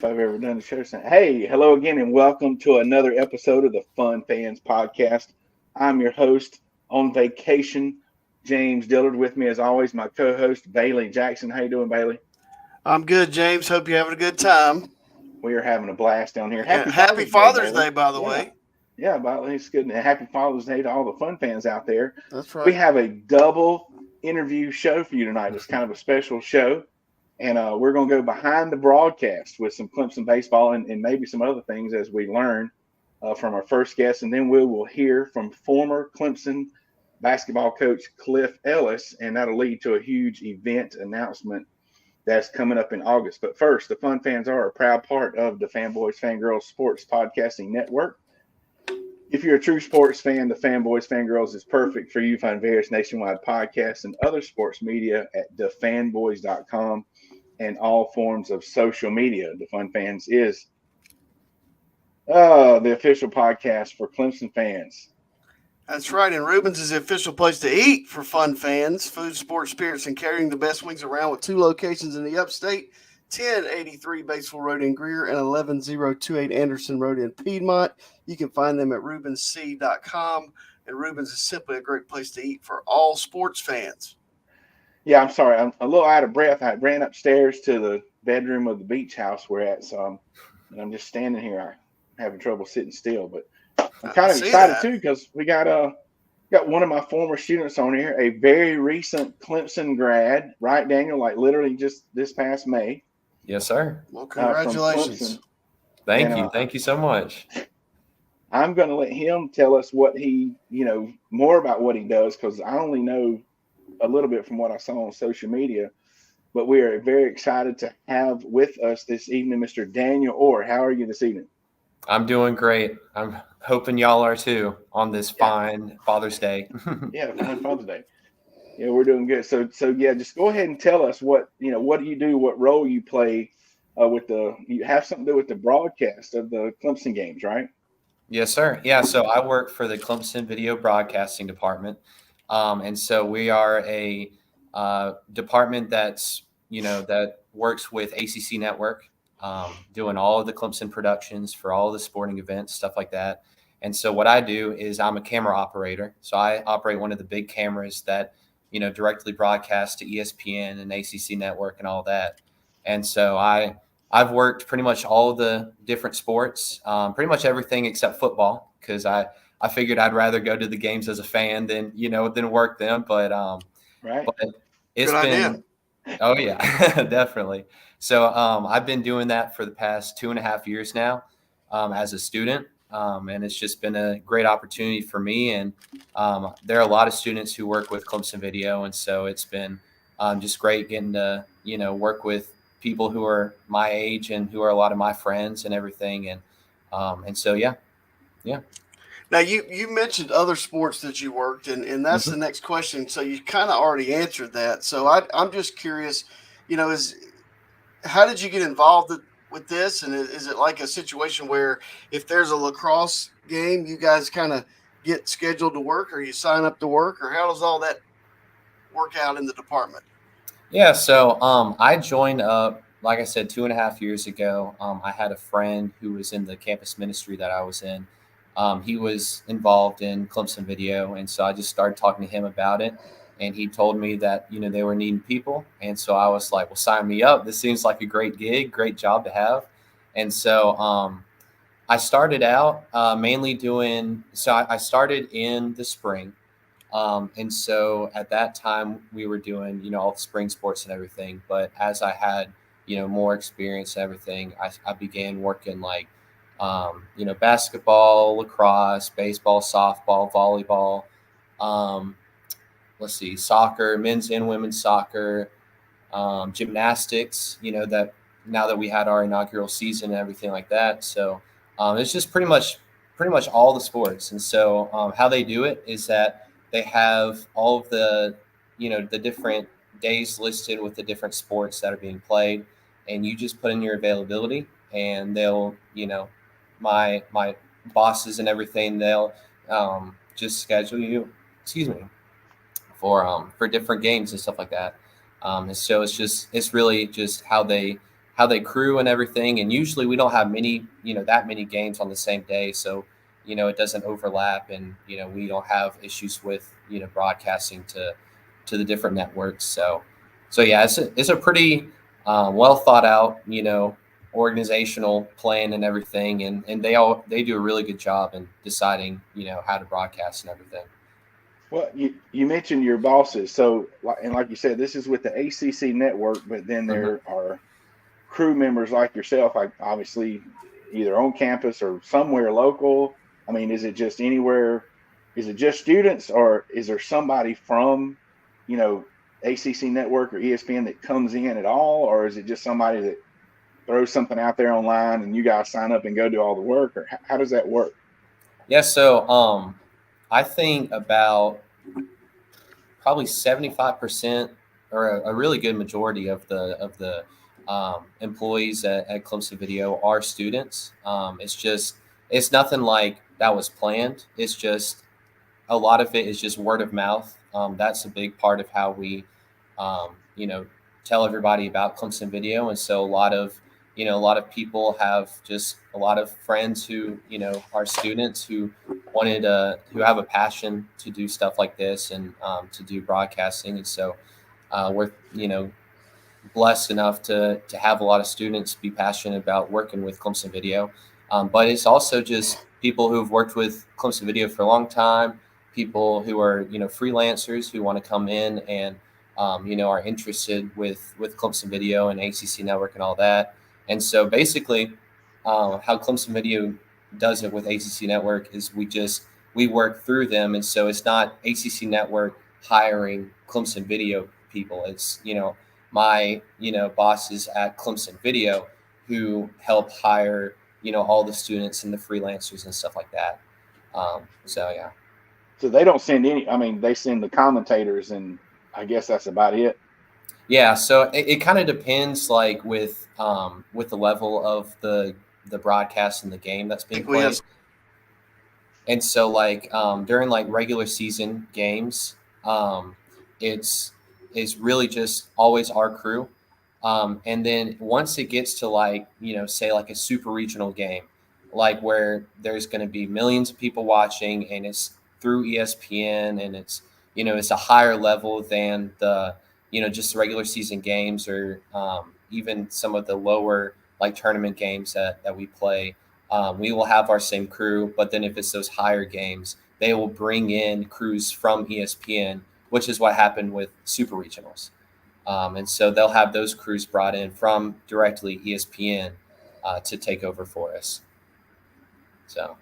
If I've ever done a show. Hey, hello again, and welcome to another episode of the Fun Fans Podcast. I'm your host on vacation, James Dillard. With me, as always, my co-host Bailey Jackson. How you doing, Bailey? I'm good, James. Hope you're having a good time. We are having a blast down here. Yeah, Happy happy Father's Day, Father's Bailey. Day, by the Yeah, way. yeah, Bailey, it's good. And happy Father's Day to all the Fun Fans out there. That's We right. have a double interview show for you tonight. It's kind of a special show. And we're going to go behind the broadcast with some Clemson baseball and maybe some other things as we learn from our first guest. And then we will hear from former Clemson basketball coach Cliff Ellis, and that'll lead to a huge event announcement that's coming up in August. But first, the Fun Fans are a proud part of the Fanboys Fangirls Sports Podcasting Network. If you're a true sports fan, the Fanboys Fangirls is perfect for you. Find various nationwide podcasts and other sports media at thefanboys.com and all forms of social media. The Fun Fans is the official podcast for Clemson fans. That's right. And Rubens is the official place to eat for fun fans. Food, sports, spirits, and catering the best wings around with 2 locations in the upstate, 1083 Batesville Road in Greer and 11028 Anderson Road in Piedmont. You can find them at rubensc.com. And Rubens is simply a great place to eat for all sports fans. Yeah, I'm sorry. I'm a little out of breath. I ran upstairs to the bedroom of the beach house we're at, so I'm just standing here. I'm having trouble sitting still, but I'm kind of excited too because we got one of my former students on here, a very recent Clemson grad, right, Daniel? Like literally just this past May. Yes, sir. Well, congratulations. Thank you so much. I'm going to let him tell us what he, more about what he does because I only know a little bit from what I saw on social media. But we are very excited to have with us this evening, Mr. Daniel Orr. How are you this evening? I'm doing great. I'm hoping y'all are too on this fine Father's Day. Yeah, fine Father's Day. Yeah, we're doing good. So yeah, just go ahead and tell us what do you do, what role you play you have something to do with the broadcast of the Clemson games, right? Yes, sir. Yeah, so I work for the Clemson Video Broadcasting Department. And so we are a department that works with ACC Network, doing all of the Clemson productions for all the sporting events, stuff like that. And so what I do is I'm a camera operator. So I operate one of the big cameras that, directly broadcast to ESPN and ACC Network and all that. And so I've worked pretty much all of the different sports, pretty much everything except football, because I figured I'd rather go to the games as a fan than work them. But right. But it's Good been idea. Oh yeah, definitely. So I've been doing that for the past 2.5 years now as a student, and it's just been a great opportunity for me. And there are a lot of students who work with Clemson Video, and so it's been just great getting to work with people who are my age and who are a lot of my friends and everything. And so yeah. Now, you mentioned other sports that you worked, and that's the next question. So you kind of already answered that. So I'm just curious, how did you get involved with this? And is it like a situation where if there's a lacrosse game, you guys kind of get scheduled to work, or you sign up to work, or how does all that work out in the department? Yeah, so I joined up, like I said, 2.5 years ago. I had a friend who was in the campus ministry that I was in. He was involved in Clemson Video, and so I just started talking to him about it. And he told me that they were needing people, and so I was like, "Well, sign me up. This seems like a great gig, great job to have." And so I started out mainly doing. So I started in the spring. And so at that time we were doing, all the spring sports and everything. But as I had, more experience and everything, I began working like, basketball, lacrosse, baseball, softball, volleyball, soccer, men's and women's soccer, gymnastics, that now that we had our inaugural season and everything like that. So it's just pretty much all the sports. And so how they do it is that they have all of the, the different days listed with the different sports that are being played, and you just put in your availability, and they'll, my bosses and everything, they'll just schedule you, for different games and stuff like that. And so it's really just how they crew and everything. And usually we don't have many, that many games on the same day. So, it doesn't overlap, and, we don't have issues with, broadcasting to the different networks. So yeah, it's a pretty well thought out, organizational plan and everything. And they do a really good job in deciding, how to broadcast and everything. Well, you mentioned your bosses. So, and like you said, this is with the ACC network, but then there are crew members like yourself, like obviously either on campus or somewhere local. I mean, is it just anywhere? Is it just students, or is there somebody from, ACC network or ESPN that comes in at all, or is it just somebody that throws something out there online and you guys sign up and go do all the work, or how does that work? Yeah, so I think about probably 75% or a really good majority of the employees at Clemson Video are students. It's nothing like that was planned. It's just a lot of it is just word of mouth. That's a big part of how we, tell everybody about Clemson Video. And so a lot of people have just a lot of friends who, are students who who have a passion to do stuff like this, and to do broadcasting. And so we're, blessed enough to have a lot of students be passionate about working with Clemson Video. But it's also just people who've worked with Clemson Video for a long time, people who are, freelancers who want to come in and, are interested with Clemson Video and ACC Network and all that. And so basically how Clemson Video does it with ACC Network is we work through them. And so it's not ACC Network hiring Clemson Video people. It's, my, bosses at Clemson Video who help hire, all the students and the freelancers and stuff like that. So, yeah. So they don't send they send the commentators, and I guess that's about it. Yeah. So it kind of depends, like with the level of the broadcast and the game that's being played. Yes. And so like during like regular season games, it's really just always our crew. And then once it gets to like, say like a super regional game, like where there's going to be millions of people watching and it's through ESPN, and it's, it's a higher level than the, just the regular season games, or even some of the lower like tournament games that we play. We will have our same crew, but then if it's those higher games, they will bring in crews from ESPN, which is what happened with super regionals. And so they'll have those crews brought in from directly ESPN to take over for us. So,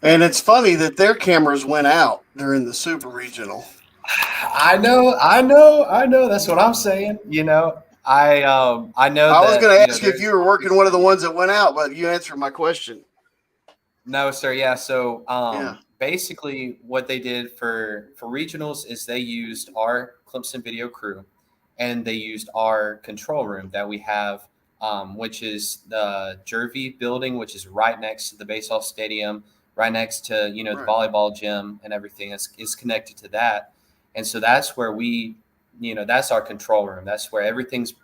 and it's funny that their cameras went out during the super regional. I know. That's what I'm saying. I know. I was going to ask you if you were working one of the ones that went out, but you answered my question. No, sir. Yeah. So basically, what they did for regionals is they used our Clemson Video crew, and they used our control room that we have, which is the Jervy building, which is right next to the baseball stadium, right next to, the volleyball gym and everything is connected to that. And so that's where we, that's our control room. That's where everything's,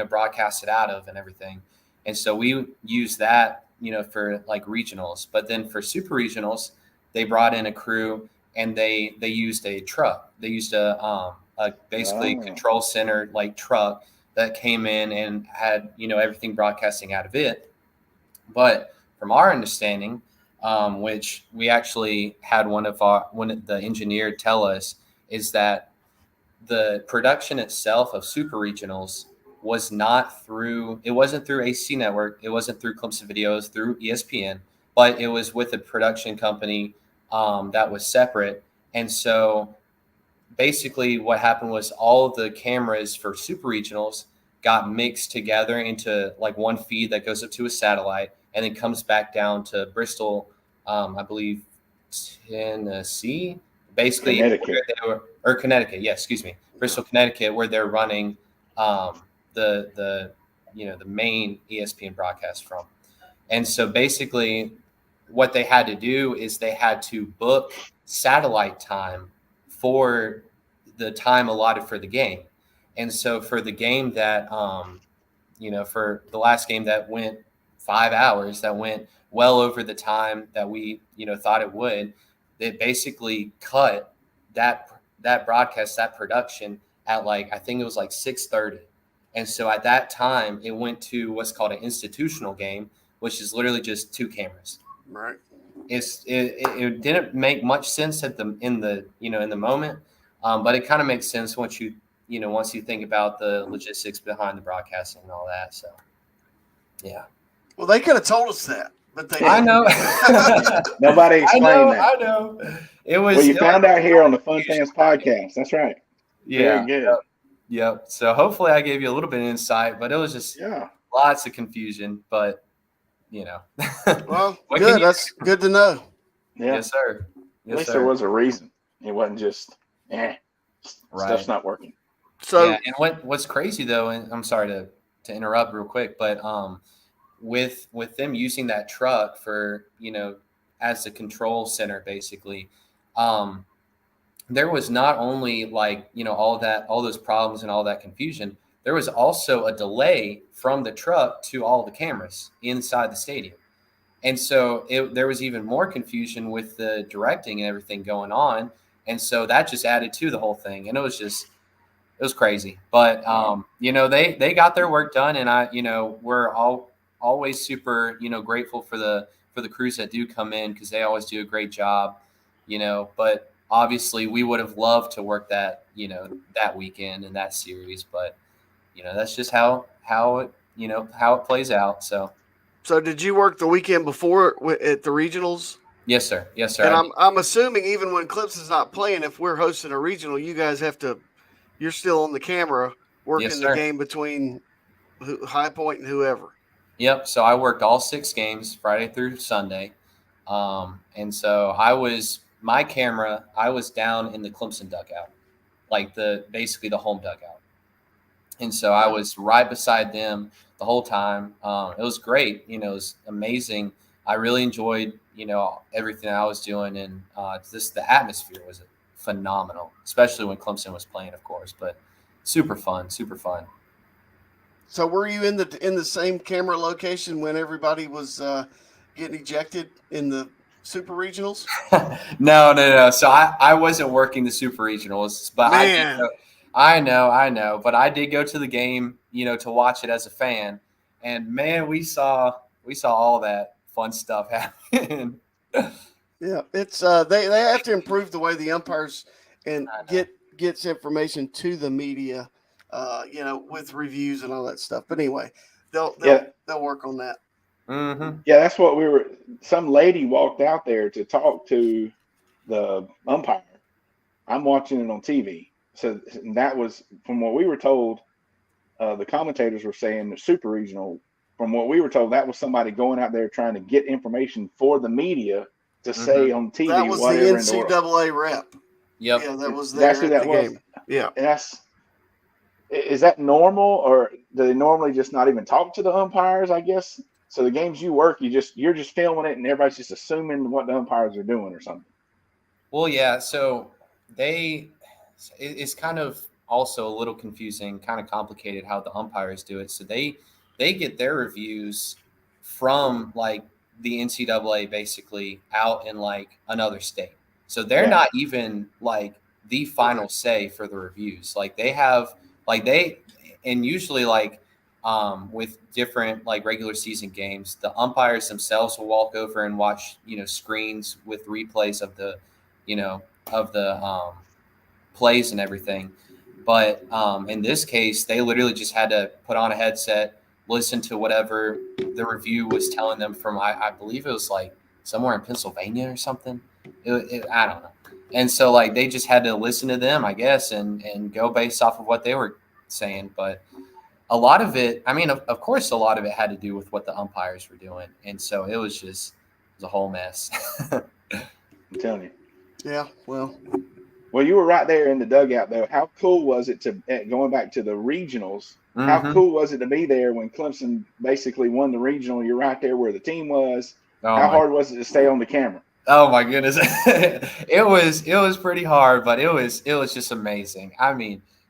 broadcasted out of and everything. And so we use that, for like regionals. But then for super regionals, they brought in a crew, and they used a truck. They used a basically control center like truck that came in and had, everything broadcasting out of it. But from our understanding, which we actually had one of the engineer tell us, is that the production itself of super regionals wasn't through ACC Network. It wasn't through Clemson Video. It was through ESPN, but it was with a production company that was separate. And so basically what happened was all of the cameras for super regionals got mixed together into like one feed that goes up to a satellite and then comes back down to Bristol, I believe Tennessee, basically Connecticut. Connecticut. Yeah, excuse me. Bristol, Connecticut, where they're running the main ESPN broadcast from. And so basically what they had to do is they had to book satellite time for the time allotted for the game. And so for the game that for the last game that went 5 hours, that went well over the time that we, thought it would, they basically cut that broadcast, that production at I think it was 6:30. And so at that time, it went to what's called an institutional game, which is literally just 2 cameras. Right. It didn't make much sense in the moment, but it kind of makes sense once you think about the logistics behind the broadcasting and all that. So, yeah. Well, they could have told us that, but they I didn't. know. Nobody explained that. I know. It was. Well, you found out here on the Fun Fans podcast. That's right. Yeah. Very good. Yep. So hopefully I gave you a little bit of insight, but it was just lots of confusion. But well, good. That's good to know. Yeah. Yes, sir. At least there was a reason. It wasn't just stuff's not working. So and what's crazy though, and I'm sorry to interrupt real quick, but with them using that truck for as the control center basically, there was not only all those problems and all that confusion. There was also a delay from the truck to all the cameras inside the stadium. And so there was even more confusion with the directing and everything going on. And so that just added to the whole thing. And it was crazy. But, they got their work done. And we're always super, grateful for the crews that do come in, because they always do a great job, but obviously we would have loved to work that, that weekend and that series, but that's just how it plays out. So did you work the weekend before at the regionals? Yes, sir. Yes, sir. And I'm assuming even when Clemson's not playing, if we're hosting a regional, you guys you're still on the camera working the game between High Point and whoever. Yep. So I worked all 6 games, Friday through Sunday. And so I was down in the Clemson dugout, basically the home dugout. And so I was right beside them the whole time. It was great. It was amazing. I really enjoyed, everything I was doing. And the atmosphere was phenomenal, especially when Clemson was playing, of course, but super fun, super fun. So were you in the same camera location when everybody was getting ejected in the Super Regionals? No. So I wasn't working the Super Regionals, but I know. But I did go to the game, to watch it as a fan, and man, we saw all that fun stuff happen. Yeah, it's they have to improve the way the umpires and gets information to the media, with reviews and all that stuff. But anyway, they'll work on that. Mm-hmm. Yeah, that's what some lady walked out there to talk to the umpire. I'm watching it on TV. So that was, from what we were told, the commentators were saying the Super Regional, from what we were told, that was somebody going out there trying to get information for the media to say on TV. That was the NCAA rep. Yep. Yeah, that was that's who that was. Game. Yeah. And is that normal, or do they normally just not even talk to the umpires, I guess? So the games you work, you're just filming it and everybody's just assuming what the umpires are doing or something. Well, yeah. So it's kind of also a little confusing, kind of complicated how the umpires do it. So they get their reviews from the NCAA basically out in another state. So they're not even the final say for the reviews. They have and usually with different regular season games, the umpires themselves will walk over and watch, screens with replays of the, plays and everything. But in this case, they literally just had to put on a headset, listen to whatever the review was telling them from, I believe it was somewhere in Pennsylvania or something. I don't know. And so they just had to listen to them, I guess, and go based off of what they were saying. But a lot of it, of course, a lot of it had to do with what the umpires were doing. And so it was a whole mess. I'm telling you. Yeah, well, you were right there in the dugout, though. How cool was it going back to the regionals? Mm-hmm. How cool was it to be there when Clemson basically won the regional? You're right there where the team was. How hard was it to stay on the camera? Oh my goodness. It was pretty hard, but it was just amazing.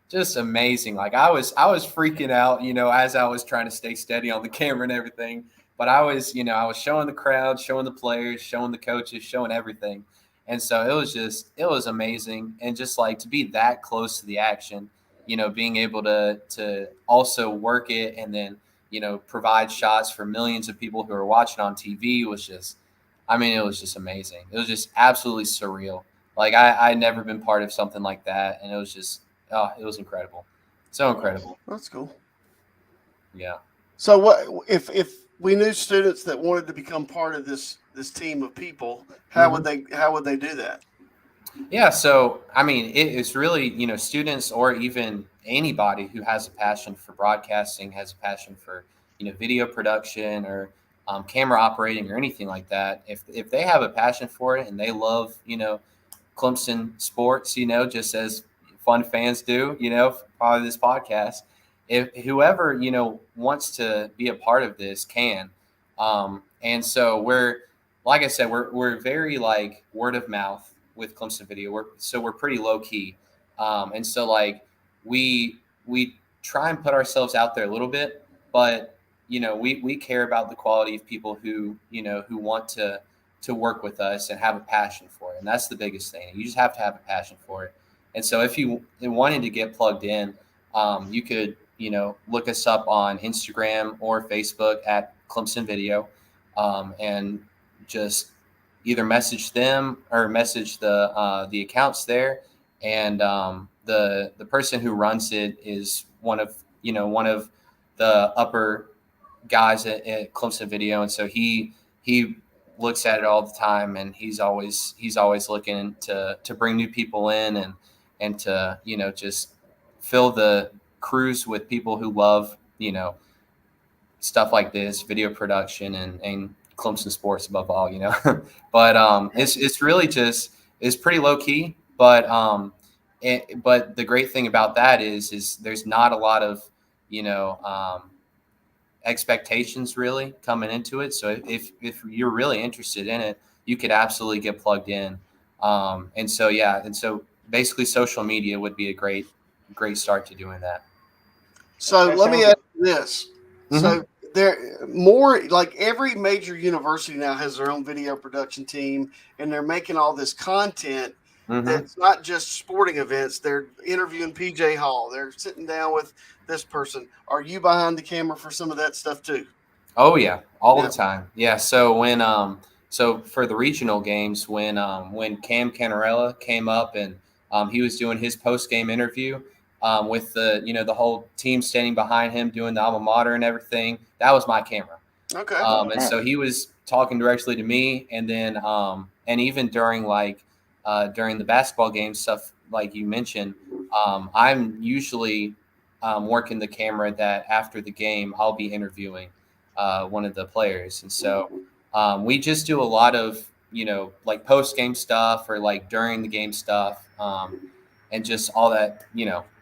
just amazing. Like I was freaking out, as I was trying to stay steady on the camera and everything. But I was showing the crowd, showing the players, showing the coaches, showing everything. And so it was amazing. And just like to be that close to the action, being able to also work it and then, provide shots for millions of people who are watching on TV was just, it was just amazing. It was just absolutely surreal. Like I'd never been part of something like that. And it was just, oh, it was incredible. So incredible. That's cool. Yeah. So what if we knew students that wanted to become part of this team of people, how would they do that? Yeah, so it's really, students or even anybody who has a passion for broadcasting, has a passion for, video production or camera operating or anything like that. If they have a passion for it and they love, Clemson sports, just as fun fans do, probably this podcast. If whoever, wants to be a part of this can. And so like I said, we're very like word of mouth with Clemson Video. We're pretty low key. And so like we try and put ourselves out there a little bit, but we care about the quality of people who want to work with us and have a passion for it. And that's the biggest thing. You just have to have a passion for it. And so if you wanted to get plugged in, you could, look us up on Instagram or Facebook at Clemson Video, and just either message them or message the accounts there. And the person who runs it is one of the upper guys at Clemson Video. And so he looks at it all the time, and he's always looking to bring new people in and to just fill the crews with people who love stuff like this, video production and Clemson sports above all, but it's really just it's pretty low key, but but the great thing about that is there's not a lot of expectations really coming into it. So if you're really interested in it, you could absolutely get plugged in. And so basically social media would be a great start to doing that. So let me ask you this. Mm-hmm. So there more like every major university now has their own video production team, and they're making all this content. Mm-hmm. That's not just sporting events. They're interviewing PJ Hall. They're sitting down with this person. Are you behind the camera for some of that stuff too? Oh yeah, all the time. Yeah. So when so for the regional games, when Cam Canarella came up and he was doing his post game interview with the the whole team standing behind him doing the alma mater and everything, that was my camera. Okay. And so he was talking directly to me, and then and even during during the basketball game stuff, like you mentioned, I'm usually working the camera that after the game I'll be interviewing one of the players. And so we just do a lot of, like post game stuff or like during the game stuff, and just all that,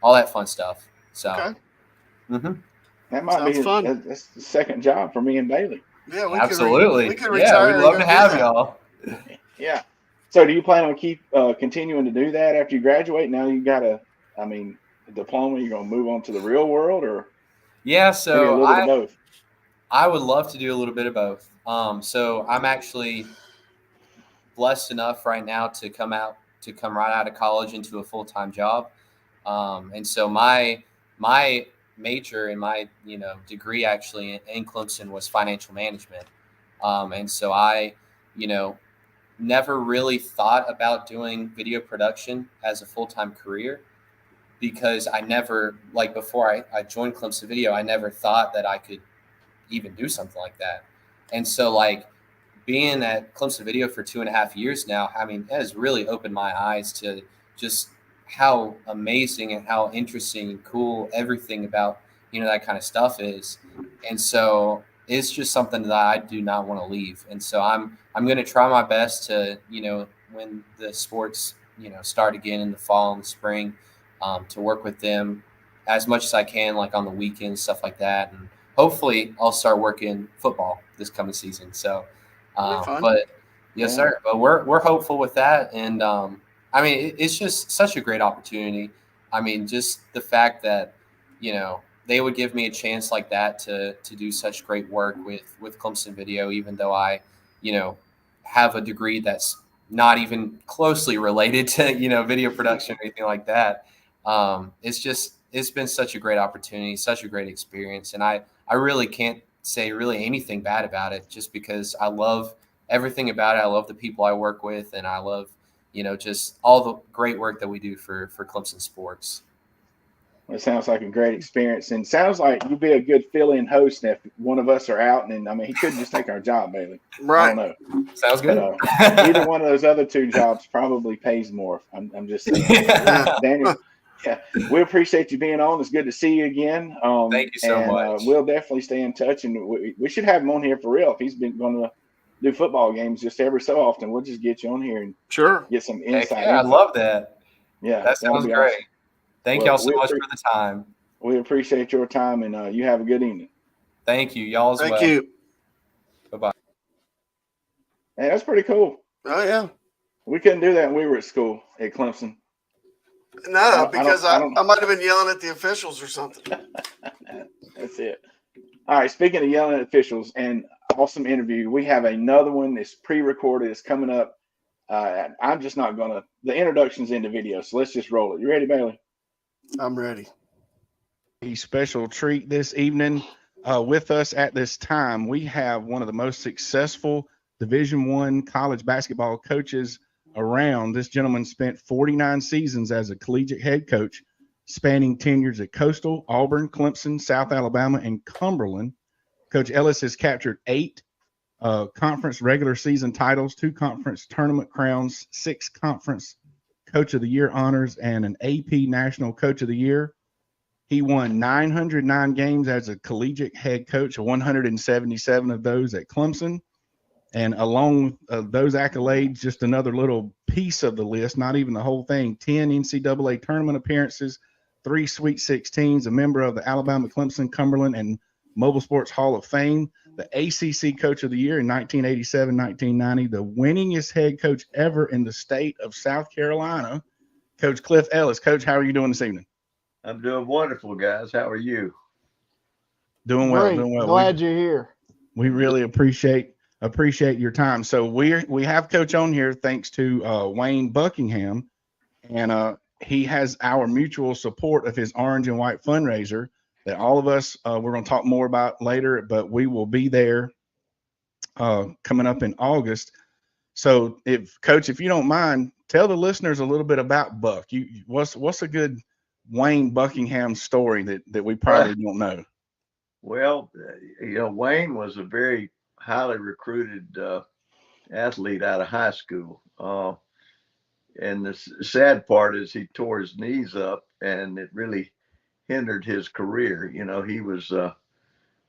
all that fun stuff. So okay. Mm-hmm. That might be fun. That's the second job for me and Bailey. Yeah, absolutely. We could retire. We'd love to have y'all. Yeah. So do you plan on continuing to do that after you graduate? Now you got a diploma, you're going to move on to the real world, or? Yeah, so a little bit of both. I would love to do a little bit of both. So I'm actually blessed enough right now to come right out of college into a full-time job. And so my major and my, degree actually in Clemson was financial management. And so I, never really thought about doing video production as a full-time career, because I never, like before I joined Clemson Video, I never thought that I could even do something like that. And so like being at Clemson Video for 2.5 years now, it has really opened my eyes to just how amazing and how interesting and cool everything about, that kind of stuff is. And so it's just something that I do not want to leave. And so I'm going to try my best to, when the sports, start again in the fall and the spring, to work with them as much as I can, like on the weekends, stuff like that. And hopefully I'll start working football this coming season. So, but yes, sir. But we're hopeful with that. And it's just such a great opportunity. I mean, just the fact that, they would give me a chance like that to do such great work with Clemson Video, even though I, have a degree that's not even closely related to, video production or anything like that. It's been such a great opportunity, such a great experience. And I really can't say really anything bad about it, just because I love everything about it. I love the people I work with, and I love, just all the great work that we do for Clemson sports. It sounds like a great experience, and sounds like you'd be a good fill-in host if one of us are out. And I mean, he couldn't just take our job, Bailey. Right. I don't know. Sounds good. But, either one of those other two jobs probably pays more. I'm just saying. Daniel, yeah, we appreciate you being on. It's good to see you again. Thank you so much. We'll definitely stay in touch, and we should have him on here for real. If he's been going to do football games just every so often, we'll just get you on here and get some insight. Yeah, I love that. Yeah, that sounds great. Awesome. Thank y'all so much for the time. We appreciate your time, and you have a good evening. Thank you. Y'all as well. Thank you. Bye-bye. Hey, that's pretty cool. Oh, yeah. We couldn't do that when we were at school at Clemson. No, because I might have been yelling at the officials or something. That's it. All right, speaking of yelling at officials and awesome interview, we have another one that's pre-recorded. It's coming up. I'm just not going to – the introduction's in the video, so let's just roll it. You ready, Bailey? I'm ready. A special treat this evening with us at this time. We have one of the most successful Division I college basketball coaches around. This gentleman spent 49 seasons as a collegiate head coach, spanning tenures at Coastal, Auburn, Clemson, South Alabama, and Cumberland. Coach Ellis has captured 8 conference regular season titles, 2 conference tournament crowns, 6 conference Coach of the Year honors, and an AP National Coach of the Year. He won 909 games as a collegiate head coach, 177 of those at Clemson. And along with those accolades, just another little piece of the list, not even the whole thing, 10 NCAA tournament appearances, 3 Sweet 16s, a member of the Alabama, Clemson, Cumberland, and Mobile Sports Hall of Fame, the ACC Coach of the Year in 1987, 1990, the winningest head coach ever in the state of South Carolina, Coach Cliff Ellis. Coach, how are you doing this evening? I'm doing wonderful, guys. How are you? Doing well, Great. doing well. Glad you're here. We really appreciate your time. So we have Coach on here thanks to Wayne Buckingham, and he has our mutual support of his Orange and White fundraiser that all of us we're going to talk more about later, but we will be there coming up in August. So Coach, if you don't mind, tell the listeners a little bit about Buck. What's a good Wayne Buckingham story that we probably don't know? Well, Wayne was a very highly recruited athlete out of high school. And the sad part is he tore his knees up, and it really hindered his career. He was a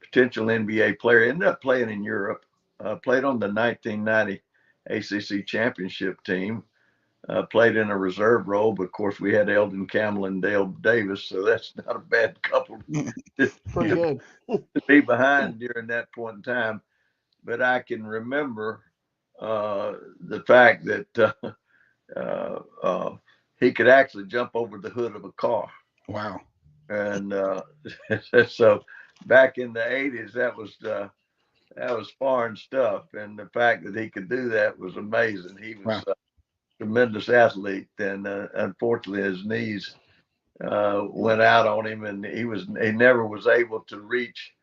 potential NBA player, ended up playing in Europe, played on the 1990 ACC championship team, played in a reserve role, but of course we had Eldon Campbell and Dale Davis, so that's not a bad couple Pretty good. to be behind during that point in time. But I can remember the fact that he could actually jump over the hood of a car. Wow. And so back in the 80s, that was foreign stuff. And the fact that he could do that was amazing. He was a tremendous athlete. And unfortunately, his knees went out on him, and he never was able to reach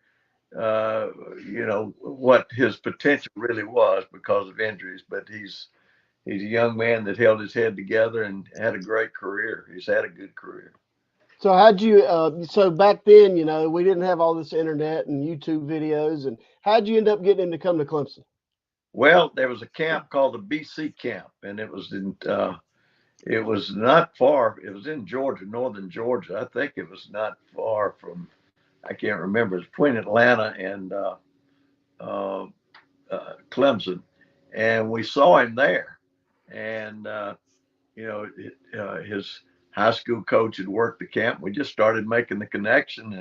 what his potential really was because of injuries. But he's a young man that held his head together and had a great career. He's had a good career. So how'd you, so back then, we didn't have all this internet and YouTube videos, and how'd you end up getting him to come to Clemson? Well, there was a camp called the BC camp, and it was not far. It was in Georgia, northern Georgia. I think it was not far from, I can't remember. It's between Atlanta and Clemson, and we saw him there. And his high school coach had worked the camp. We just started making the connection,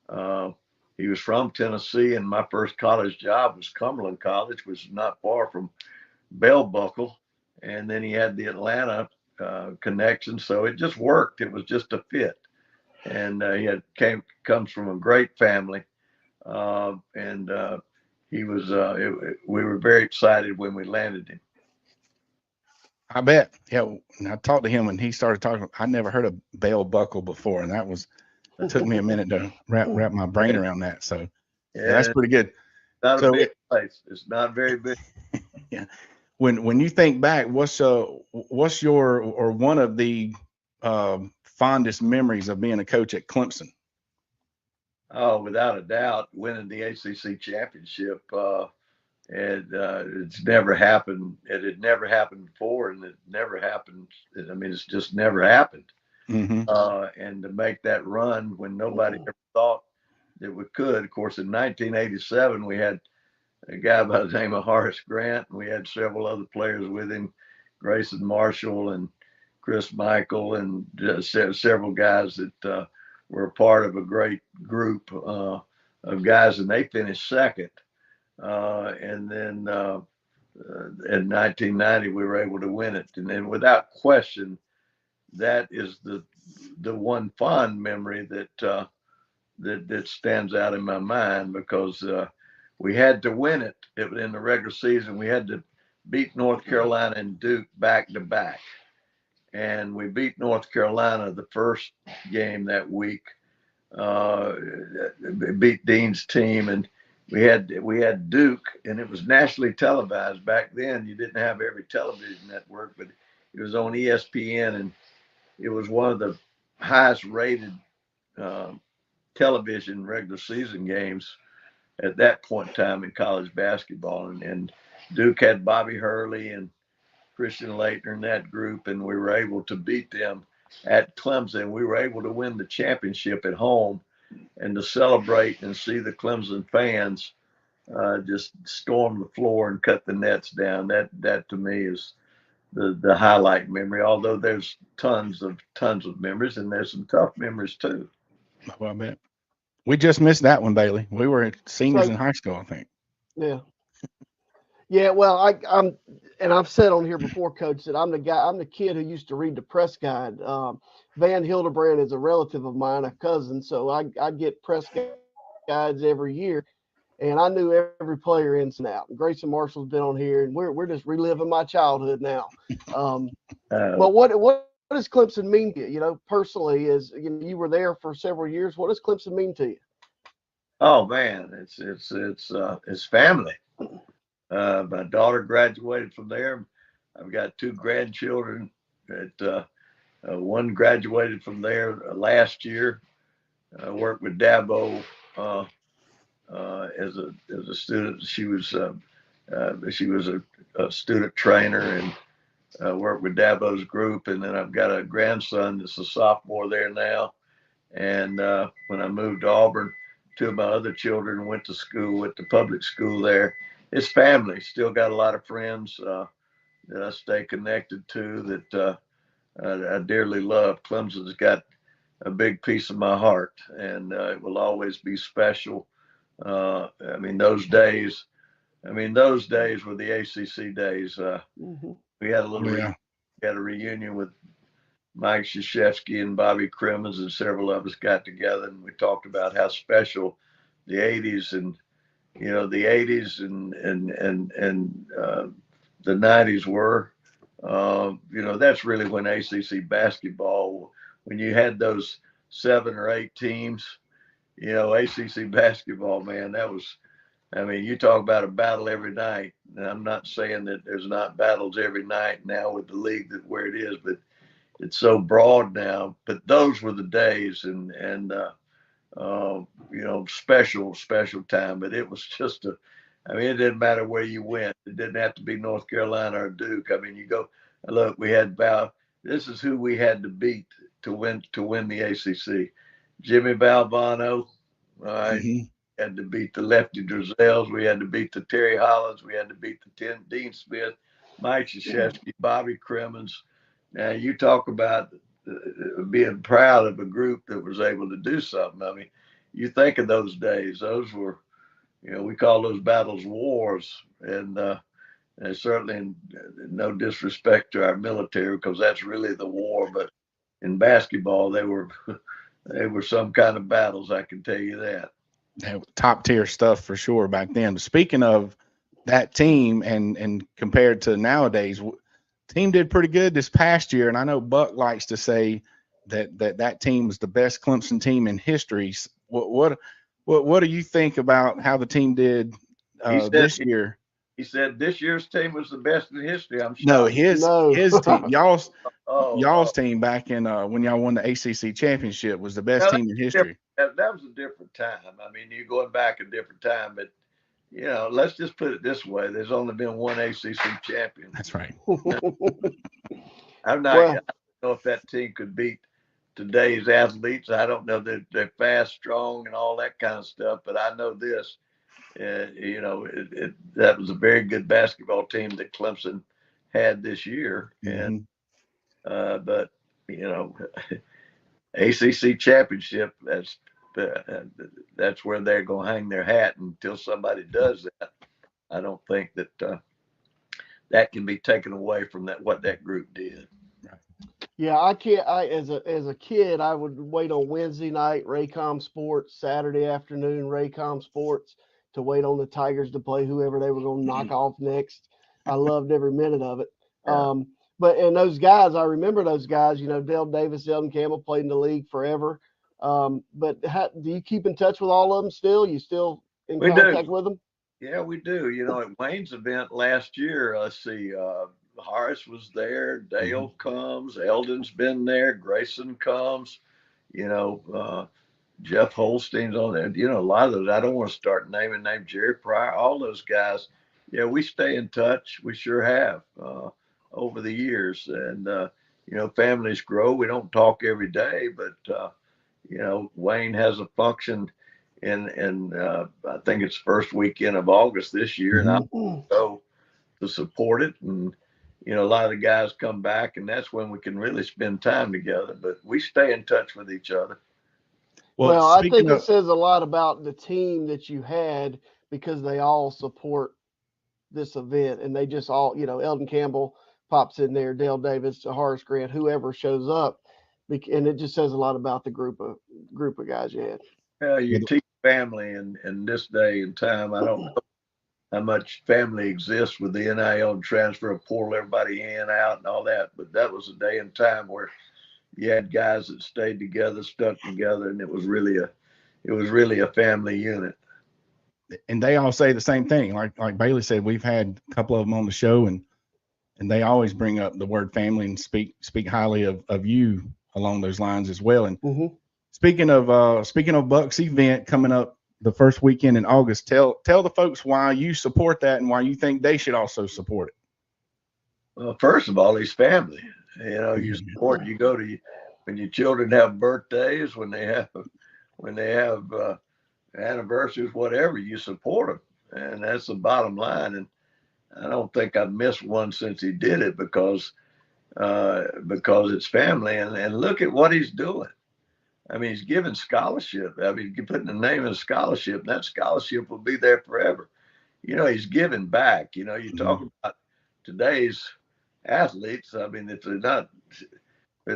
and he was from Tennessee, and my first college job was Cumberland College, which is not far from Bell Buckle. And then he had the Atlanta connections. So it just worked. It was just a fit. And comes from a great family. And he was, we were very excited when we landed him. I bet. Yeah. And I talked to him when he started talking. I never heard of bell buckle before, and it took me a minute to wrap my brain around that. So yeah, that's pretty good. Not So a big place. It's not very big. yeah. When you think back, what's your or one of the fondest memories of being a coach at Clemson? Oh, without a doubt, winning the ACC championship. It's never happened. It had never happened before, and it never happened. I mean, it's just never happened. Mm-hmm. And to make that run when nobody ever thought that we could. Of course, in 1987, we had a guy by the name of Horace Grant, and we had several other players with him, Grayson Marshall and Chris Michael, and several guys that were a part of a great group of guys, and they finished second. And then in 1990, we were able to win it. And then without question, that is the one fond memory that stands out in my mind, because we had to win it in the regular season. We had to beat North Carolina and Duke back to back. And we beat North Carolina the first game that week, beat Dean's team, and we had Duke, and it was nationally televised. Back then, you didn't have every television network, but it was on ESPN, and it was one of the highest rated television regular season games at that point in time in college basketball. And Duke had Bobby Hurley and Christian Laettner in that group, and we were able to beat them at Clemson. We were able to win the championship at home, and to celebrate and see the Clemson fans just storm the floor and cut the nets down. That to me is the highlight memory. Although there's tons of memories, and there's some tough memories too. Well, I bet. We just missed that one, Bailey. We were seniors in high school, I think. Yeah. Yeah, well, I've said on here before, Coach, that I'm the kid who used to read the press guide. Van Hildebrand is a relative of mine, a cousin, so I get press guides every year, and I knew every player in and out. And Grayson Marshall's been on here, and we're just reliving my childhood now. But what does Clemson mean to you? You know, personally, you were there for several years. What does Clemson mean to you? Oh man, it's family. My daughter graduated from there. I've got two grandchildren. One graduated from there last year. I worked with Dabo as a student. She was a student trainer, and worked with Dabo's group. And then I've got a grandson that's a sophomore there now. And when I moved to Auburn, two of my other children went to school at the public school there. It's family. Still got a lot of friends that I stay connected to, that I dearly love. Clemson's got a big piece of my heart, and it will always be special. Those days were the ACC days. We had a reunion with Mike Krzyzewski and Bobby Crimmins, and several of us got together, and we talked about how special the 80s and the 80s and the 90s were. That's really when ACC basketball, when you had those 7 or 8 teams, ACC basketball, man, you talk about a battle every night. And I'm not saying that there's not battles every night now with the league where it is, but it's so broad now. But those were the days, and special time. But it was just it didn't matter where you went. It didn't have to be North Carolina or Duke. You go, look, this is who we had to beat to win the ACC. Jimmy Valvano, had to beat the Lefty Drizells. We had to beat the Terry Hollands. We had to beat the Dean Smith, Mike Krzyzewski, Bobby Crimmins. Now you talk about being proud of a group that was able to do something. You think of those days. Those were, we call those battles wars, and And certainly no disrespect to our military, because that's really the war. But in basketball, they were some kind of battles. I can tell you that. Top tier stuff for sure back then. But speaking of that team and compared to nowadays, team did pretty good this past year. And I know Buck likes to say that team was the best Clemson team in history. What do you think about how the team did this year? He said this year's team was the best in history. I'm shocked. No, his team, y'all's team back in when y'all won the ACC championship was the best team in history. That was a different time. I mean, you're going back a different time, but let's just put it this way: there's only been one ACC champion. That's right. I don't know if that team could beat today's athletes. I don't know that they're fast, strong, and all that kind of stuff, but I know this. That was a very good basketball team that Clemson had this year, and but ACC championship, that's where they're going to hang their hat until somebody does that. I don't think that that can be taken away from what that group did. Yeah, I can't. As a kid, I would wait on Wednesday night Raycom Sports, Saturday afternoon Raycom Sports, to wait on the Tigers to play whoever they were going to knock off next. I loved every minute of it. Yeah. And those guys, I remember those guys. Dale Davis, Eldon Campbell played in the league forever. But do you keep in touch with all of them still? You still in contact with them? Yeah, we do. At Wayne's event last year, let's see, Horace was there, Dale comes, Eldon's been there, Grayson comes, Jeff Holstein's on there. A lot of those, I don't want to start naming names, Jerry Pryor, all those guys. Yeah, we stay in touch. We sure have over the years. And, families grow. We don't talk every day, but, Wayne has a function in I think it's first weekend of August this year, and I'll go to support it. And, a lot of the guys come back, and that's when we can really spend time together. But we stay in touch with each other. Well, I think it says a lot about the team that you had, because they all support this event, and they just all, Eldon Campbell pops in there, Dale Davis, Horace Grant, whoever shows up, and it just says a lot about the group of guys you had. Yeah, you teach family in this day and time. I don't know how much family exists with the NIL and transfer of portal, everybody in, out, and all that, but that was a day and time where you had guys that stayed together, stuck together, and it was really a family unit. And they all say the same thing. Like Bailey said, we've had a couple of them on the show, and they always bring up the word family and speak highly of you along those lines as well. And speaking of Buck's event coming up the first weekend in August, tell the folks why you support that and why you think they should also support it. Well, first of all, he's family. You support. You go to when your children have birthdays, when they have anniversaries, whatever, you support them, and that's the bottom line. And I don't think I've missed one since he did it, because it's family. And look at what he's doing. I mean, he's giving scholarship. I mean, you're putting the name in a scholarship, and that scholarship will be there forever. He's giving back. You talk about today's athletes. I mean, if they're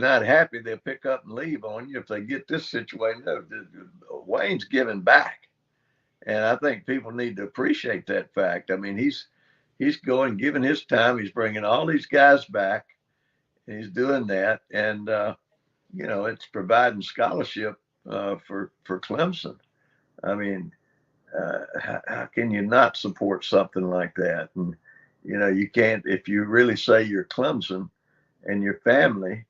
not happy, they'll pick up and leave on you. If they get this situation, Wayne's giving back. And I think people need to appreciate that fact. I mean, he's going, giving his time. He's bringing all these guys back. And he's doing that. And, it's providing scholarship for Clemson. I mean, how can you not support something like that? And, you can't, if you really say you're Clemson and your family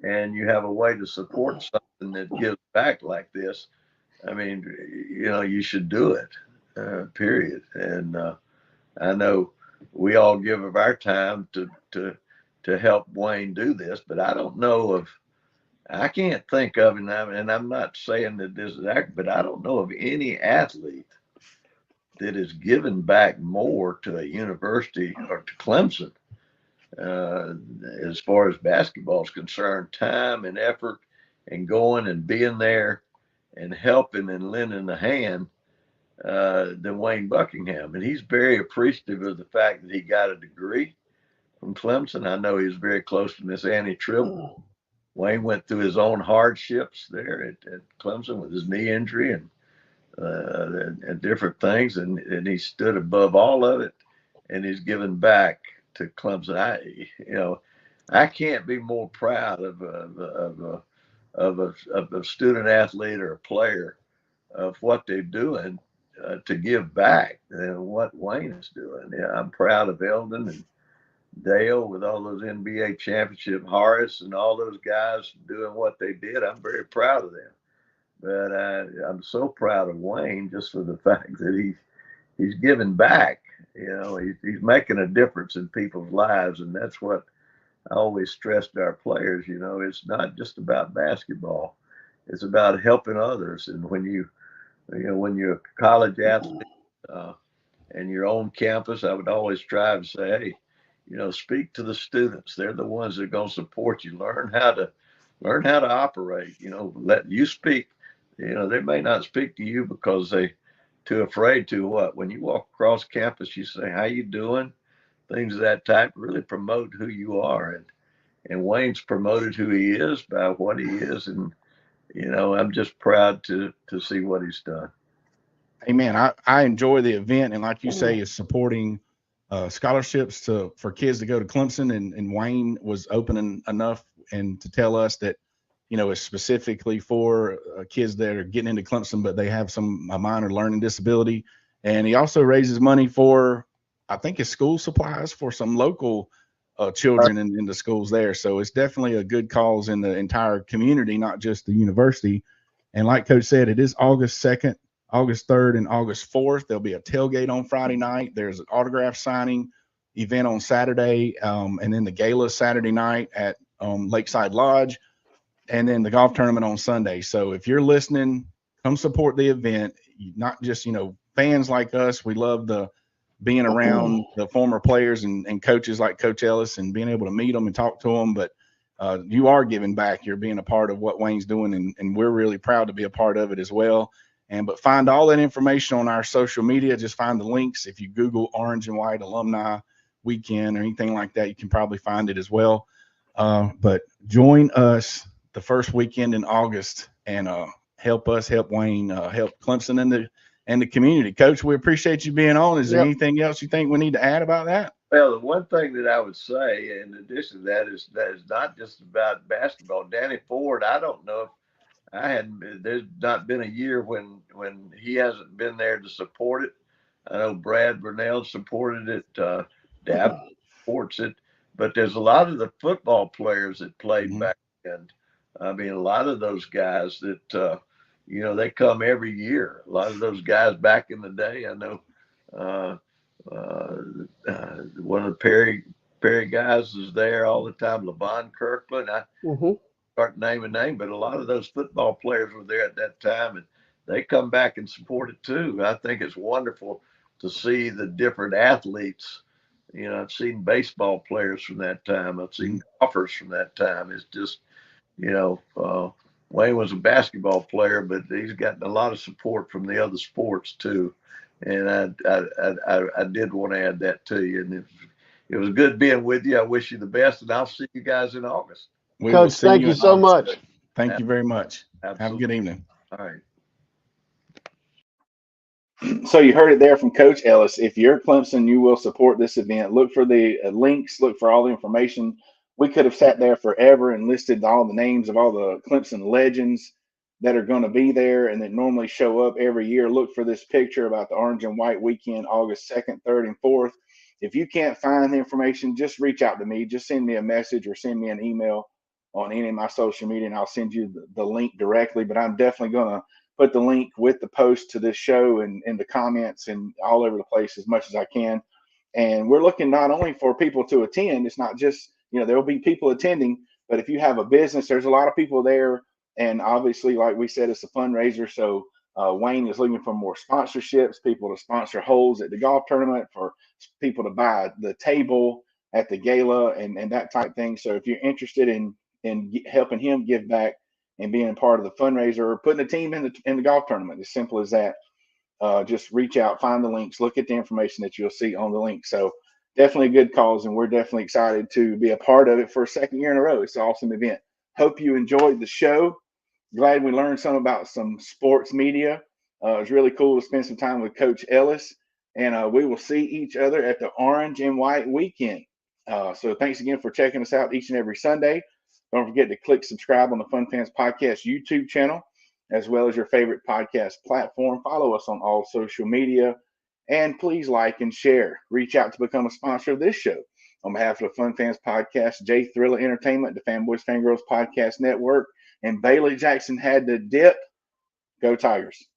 and you have a way to support something that gives back like this, I mean, you should do it, period. And I know we all give of our time to help Wayne do this, but I can't think of, and I'm not saying that this is accurate, but I don't know of any athlete that has given back more to a university or to Clemson as far as basketball is concerned, time and effort and going and being there and helping and lending a hand than Wayne Buckingham. And he's very appreciative of the fact that he got a degree from Clemson. I know he was very close to Miss Annie Tribble. Wayne went through his own hardships there at Clemson with his knee injury and different things, and he stood above all of it, and he's given back to Clemson. I can't be more proud of a student athlete or a player of what they're doing to give back than what Wayne is doing. Yeah, I'm proud of Eldon and Dale with all those NBA championship, Horace and all those guys doing what they did. I'm very proud of them. But I'm so proud of Wayne just for the fact that he's giving back. He's making a difference in people's lives, and that's what I always stress to our players. It's not just about basketball; it's about helping others. And when you're a college athlete and you're on campus, I would always try to say, hey, speak to the students. They're the ones that are going to support you. Learn how to operate. Let you speak. They may not speak to you because they too afraid to. When you walk across campus, you say, how you doing? Things of that type really promote who you are. And Wayne's promoted who he is by what he is. And, I'm just proud to see what he's done. Hey, man, I enjoy the event. And like you say, is supporting scholarships for kids to go to Clemson. And Wayne was open enough and to tell us that, it's specifically for kids that are getting into Clemson, but they have a minor learning disability. And he also raises money for, I think, his school supplies for some local children in the schools there. So it's definitely a good cause in the entire community, not just the university. And like Coach said, it is August 2nd, August 3rd, and August 4th. There'll be a tailgate on Friday night. There's an autograph signing event on Saturday, and then the gala Saturday night at Lakeside Lodge, and then the golf tournament on Sunday. So if you're listening, come support the event. Not just, fans like us. We love being around the former players and coaches like Coach Ellis and being able to meet them and talk to them. But you are giving back. You're being a part of what Wayne's doing, and we're really proud to be a part of it as well. But find all that information on our social media. Just find the links. If you Google Orange and White Alumni Weekend or anything like that, you can probably find it as well. But join us the first weekend in August and help us help Wayne, help Clemson and the community. Coach, we appreciate you being on. Is there anything else you think we need to add about that? Well, the one thing that I would say in addition to that is not just about basketball. Danny Ford, I don't know if there's not been a year when he hasn't been there to support it. I know Brad Burnell supported it, Dab supports it, but there's a lot of the football players that played back then. I mean, a lot of those guys that, they come every year. A lot of those guys back in the day, I know one of the Perry guys is there all the time, Levon Kirkland. I start naming names, but a lot of those football players were there at that time, and they come back and support it too. I think it's wonderful to see the different athletes. I've seen baseball players from that time. I've seen golfers from that time. It's just, Wayne was a basketball player, but he's gotten a lot of support from the other sports too. And I did want to add that to you. And it was good being with you. I wish you the best, and I'll see you guys in August. Coach, thank you so much. Thank you very much. Absolutely. Have a good evening. All right. So you heard it there from Coach Ellis. If you're Clemson, you will support this event. Look for the links. Look for all the information. We could have sat there forever and listed all the names of all the Clemson legends that are going to be there and that normally show up every year. Look for this picture about the Orange and White Weekend, August 2nd, 3rd, and 4th. If you can't find the information, just reach out to me. Just send me a message or send me an email on any of my social media, and I'll send you the link directly. But I'm definitely going to put the link with the post to this show and in the comments and all over the place as much as I can. And we're looking not only for people to attend. It's not just, there will be people attending, but if you have a business, there's a lot of people there. And obviously, like we said, it's a fundraiser. So Wayne is looking for more sponsorships, people to sponsor holes at the golf tournament, for people to buy the table at the gala and that type thing. So if you're interested in helping him give back and being part of the fundraiser or putting a team in the golf tournament, as simple as that, just reach out, find the links, look at the information that you'll see on the link. So definitely a good cause, and we're definitely excited to be a part of it for a second year in a row. It's an awesome event. Hope you enjoyed the show. Glad we learned some about some sports media. It was really cool to spend some time with Coach Ellis, and we will see each other at the Orange and White Weekend. So thanks again for checking us out each and every Sunday. Don't forget to click subscribe on the Fun Fans Podcast YouTube channel, as well as your favorite podcast platform. Follow us on all social media, and please like and share. Reach out to become a sponsor of this show. On behalf of the Fun Fans Podcast, Jay Thriller Entertainment, the Fanboys Fangirls Podcast Network, and Bailey Jackson had the dip. Go Tigers.